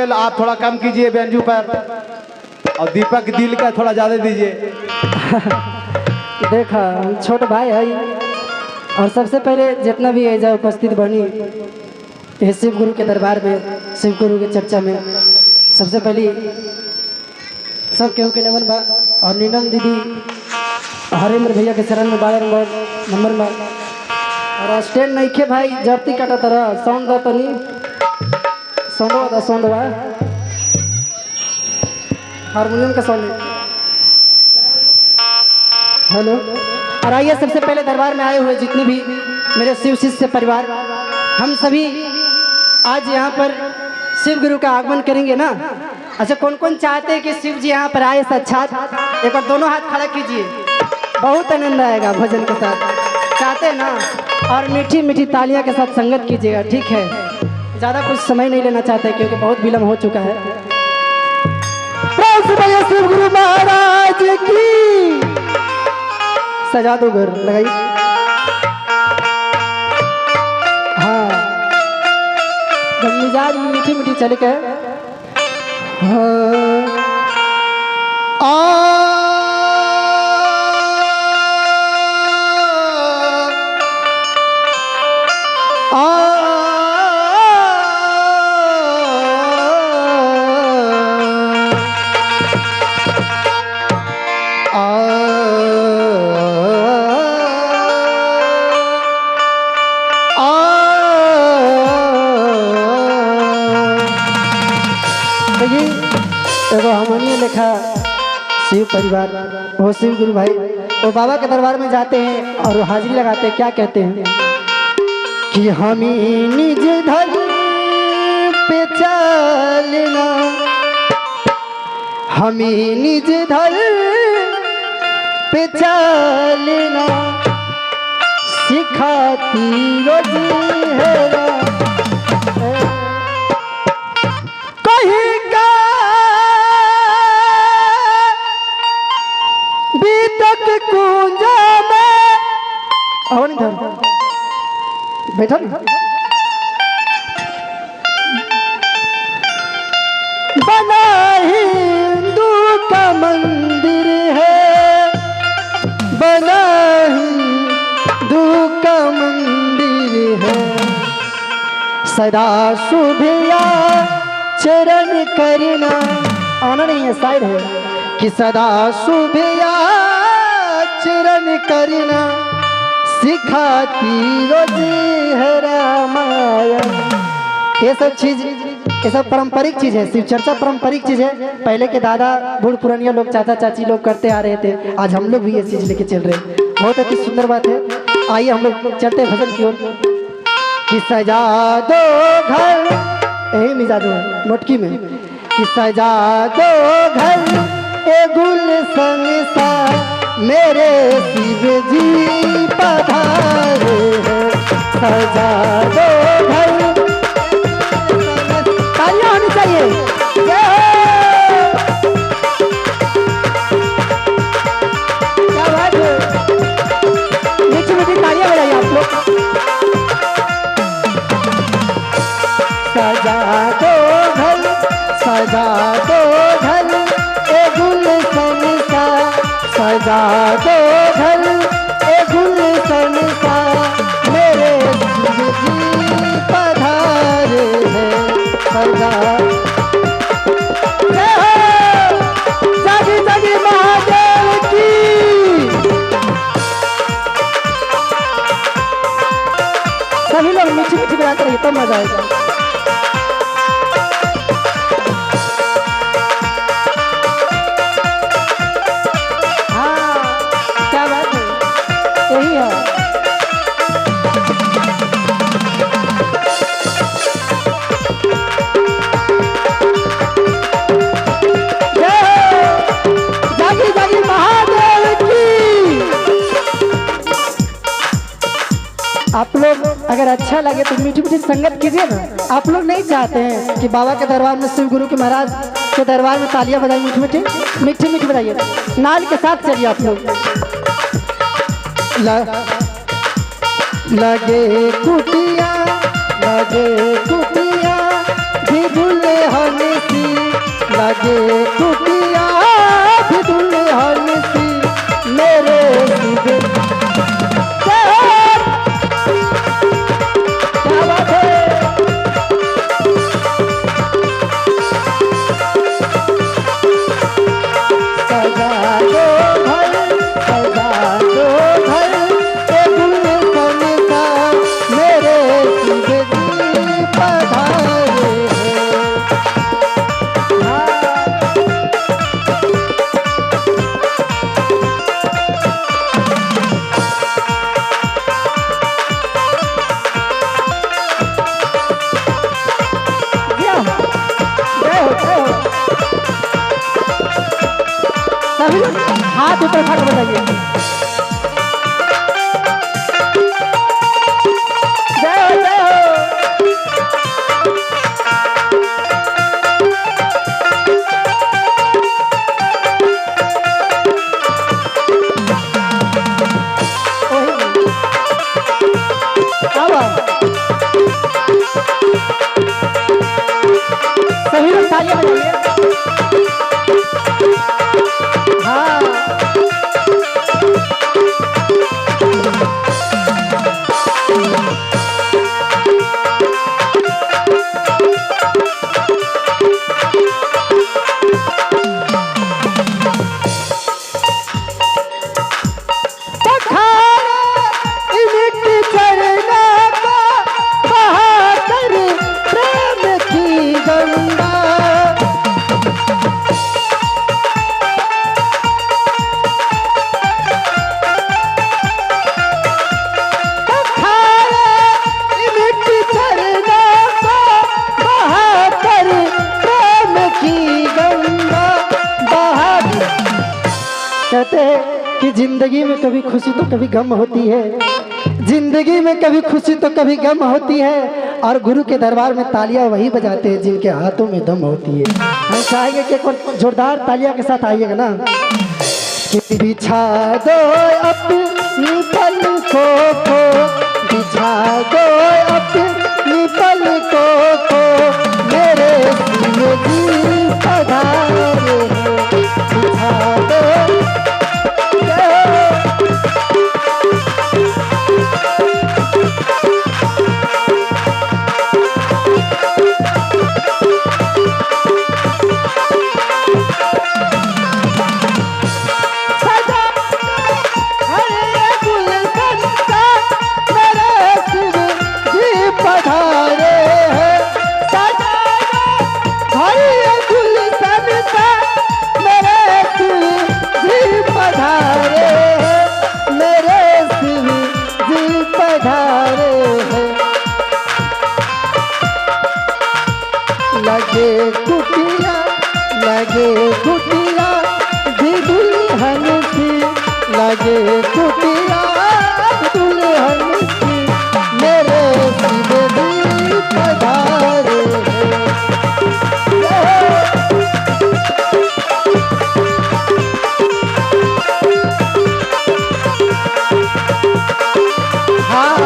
Scale आप थोड़ा कम कीजिए बेंजू पर, और दीपक दिल का थोड़ा ज़्यादा दीजिए। देखा छोटे भाई है, और सबसे पहले जितना भी है जा उपस्थित बनी ये शिव गुरु के दरबार में, शिव गुरु की चर्चा में सबसे पहली सब केहू के नमन बा। और नीलम दीदी हरेंद्र भैया के शरण में बारंबार नंबर बा। और स्टैंड नहीं खे भाई जब्ती काटा तरह साउंड दो तो नहीं साउंड बा हारमोनियम का साउंड। हेलो। और आइए सबसे पहले दरबार में आए हुए जितने भी मेरे शिव शिष्य परिवार, हम सभी आज यहाँ पर शिव गुरु का आगमन करेंगे ना। अच्छा कौन कौन चाहते हैं कि शिव जी यहाँ पर आए साक्षात? एक बार दोनों हाथ खड़ा कीजिए, बहुत आनंद आएगा भजन के साथ। चाहते हैं ना? और मीठी मीठी तालियां के साथ संगत कीजिएगा, ठीक है? ज़्यादा कुछ समय नहीं लेना चाहते क्योंकि बहुत विलम्ब हो चुका है। शिव गुरु महाराज की सजा दो घर लगाई। हाँ जब मिजाज में मीठी मीठी चल के एगो हमनिए लिखा शिव परिवार, वो शिव गुरु भाई वो बाबा के दरबार में जाते हैं और हाजिरी लगाते हैं। क्या कहते हैं कि हम निज धर्म पे चलना, हम निज धर्म पे चलना सिखाती रोजी है ना। कहीं का बीतक कुंजा में और नहीं बैठा बना हिंदू का मंदिर है, बना हिंदू का मंदिर है, सदा शुभिया चरण करना। आना नहीं है शायद है कि सदा शुभिया चरण करना सिखाती रोजी है रामायण। ये सब चीज, ये सब पारंपरिक चीज है। शिव चर्चा पारंपरिक चीज है। पहले के दादा बूढ़ पुरानिया लोग चाचा चाची लोग करते आ रहे थे, आज हम लोग भी ये चीज लेके चल रहे हैं। बहुत अति सुंदर बात है। आइए हम लोग चलते हैं भजन की ओर। कि सजा दो घर, यही मिजाज है मोटकी में, कि सजा दो घर ए गुलशन सा मेरे शिव जी पधारे हैं। सजा दो घर, तालियां होनी चाहिए। क्या बात है, मीठी मीठी तालियां बजाइए आप लोग। सजा दो घर, सजा दो घर ए गुलशन सा, सजा दो घर ए गुलशन सा मेरे शिव जी पधारे हैं। सजा जागी जागी महादेव की। सभी लोग मीठी मीठी बजाते रहिए तब मजा आएगा। यही है जागी जागी महादेव की। आप लोग अगर अच्छा लगे तो मीठी मीठी संगत कीजिए ना। आप लोग नहीं चाहते हैं कि बाबा के दरबार में शिव गुरु के महाराज के दरबार में तालियां बजाइए, मीठी मीठी मीठी मीठी बजाइए, नाल के साथ चलिए आप लोग। लगे कुटिया भी भूले हमें लगे कुटिया भी दुल्हन सी मेरे शिव। क्या बात है। सजा दो घर, सजा दो घर, ए दुल्हन सा मेरे शिव जी पधारे हैं। सभी लोग हाथ ऊपर उठा कर बताइए। जय हो जय हो। सभी लोग तालियां बजाइए। हाँ कहते हैं कि जिंदगी में कभी खुशी तो कभी गम होती है, जिंदगी में कभी खुशी तो कभी गम होती है, और गुरु के दरबार में तालियां वही बजाते हैं जिनके हाथों में दम होती है। हम चाहेंगे कि एक बार जोरदार तालियां के साथ आइएगा ना। कि बिछा दो अपनी पलकों को, बिछा दो अपनी पलकों को, मेरे शिव जी पधारे हैं। बिछा दो लगे कुटिया, लगे कुटिया भी दुल्हन सी, लगे कुटिया दुल्हन सी मेरे शिव जी पधारे हैं। हाँ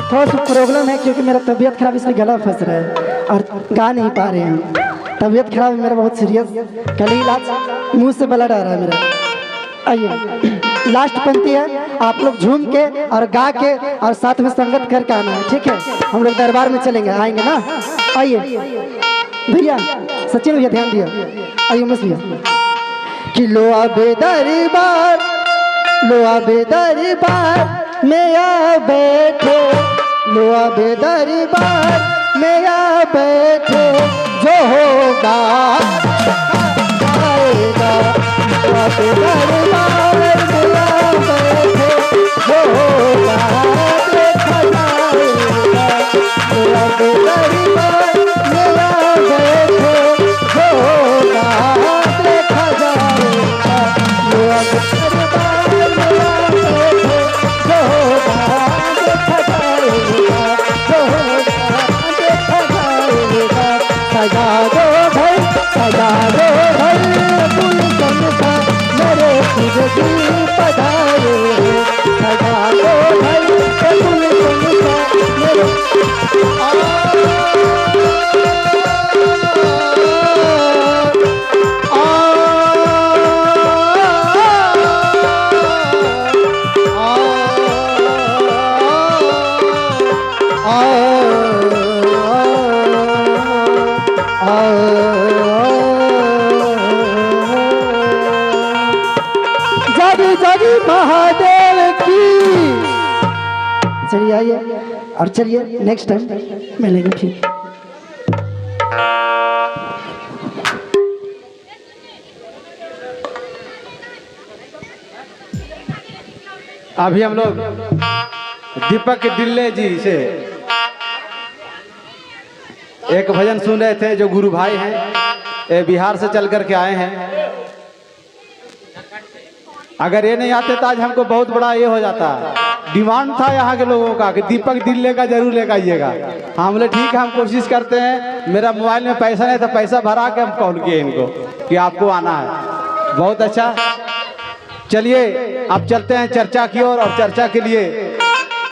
थोड़ा सा प्रॉब्लम है क्योंकि मेरा तबीयत खराब इसलिए गला फंस रहा है और गा नहीं पा रहे हैं। तबीयत खराब है मेरा बहुत सीरियस, कल ही इलाज, मुंह से ब्लड आ रहा है मेरा। आइए लास्ट पंक्ति है, आप लोग झूम के और गा के और साथ में संगत करके आना है, ठीक है? हम लोग दरबार में चलेंगे, आएंगे ना? आइए भैया, सचिन भैया ध्यान दिया, आइए उमेश भैया। कि लो आबे दरबार, लो आबे दरबार में आ बैठो, लो आबे दरबार में आ बैठो, जो होगा आएगा। लो आबे दरबार में आ बैठो, जो होगा देखा जाएगा। लो आबे दरबार में आ बैठो, जो होगा देखा जाएगा। लो आबे दरबार में आ बैठो, जो होगा देखा जाएगा, जो होगा देखा जाएगा। सजा दो भाई, सजा दो भाई, फूल संसा मेरे खुद पधारे। सजा दो भाई, फूल संसा मेरे महादेव की। चलिए आइए और चलिए नेक्स्ट टाइम मिलेंगे फिर। अभी हम लोग दीपक डिल्ले जी से एक भजन सुन रहे थे, जो गुरु भाई हैं, ये बिहार से चल करके आए हैं। अगर ये नहीं आते तो आज हमको बहुत बड़ा ये हो जाता। डिमांड था यहाँ के लोगों का कि दीपक डिल्ले का जरूर लेकर आइएगा। हम बोले ठीक है, हम कोशिश करते हैं। मेरा मोबाइल में पैसा नहीं था, पैसा भरा के हम कॉल किए इनको कि आपको आना है। बहुत अच्छा, चलिए अब चलते हैं चर्चा की ओर, और चर्चा के लिए